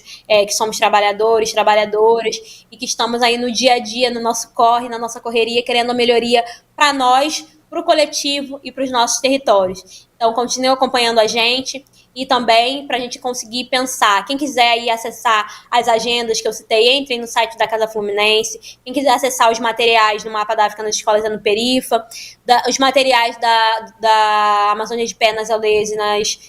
trabalhadores, trabalhadoras e que estamos aí no dia a dia, no nosso corre, na nossa correria, querendo a melhoria para nós, para o coletivo e para os nossos territórios. Então, continue acompanhando a gente e também para a gente conseguir pensar. Quem quiser aí acessar as agendas que eu citei, entrem no site da Casa Fluminense. Quem quiser acessar os materiais do Mapa da África nas escolas no Perifa, os materiais da Amazônia de Pé nas aldeias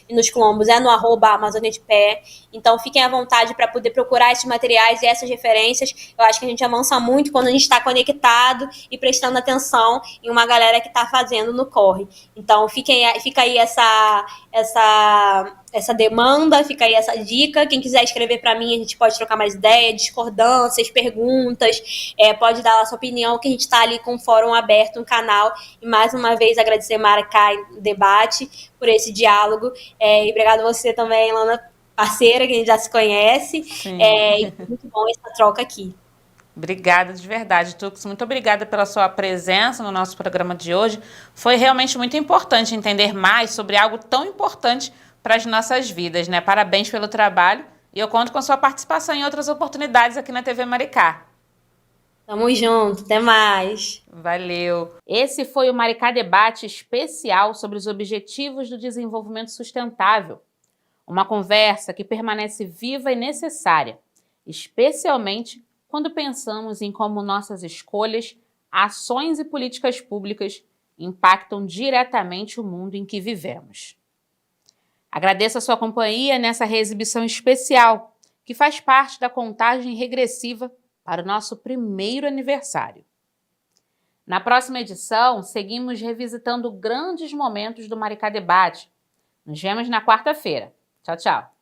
e nos quilombos no @Amazônia de Pé. Então, fiquem à vontade para poder procurar esses materiais e essas referências. Eu acho que a gente avança muito quando a gente está conectado e prestando atenção em uma galera que está fazendo no corre. Então, fica aí essa demanda, fica aí essa dica. Quem quiser escrever para mim, a gente pode trocar mais ideias, discordâncias, perguntas, pode dar a sua opinião, que a gente está ali com o fórum aberto, um canal. E mais uma vez agradecer a Maricá Debate por esse diálogo. E obrigado a você também, Lana, parceira, que a gente já se conhece. E muito bom essa troca aqui. Obrigada de verdade, Tux. Muito obrigada pela sua presença no nosso programa de hoje. Foi realmente muito importante entender mais sobre algo tão importante para as nossas vidas, né? Parabéns pelo trabalho e eu conto com a sua participação em outras oportunidades aqui na TV Maricá. Tamo junto, até mais. Valeu! Esse foi o Maricá Debate especial sobre os Objetivos do Desenvolvimento Sustentável. Uma conversa que permanece viva e necessária, especialmente quando pensamos em como nossas escolhas, ações e políticas públicas impactam diretamente o mundo em que vivemos. Agradeço a sua companhia nessa reexibição especial, que faz parte da contagem regressiva para o nosso primeiro aniversário. Na próxima edição, seguimos revisitando grandes momentos do Maricá Debate. Nos vemos na quarta-feira. Tchau, tchau!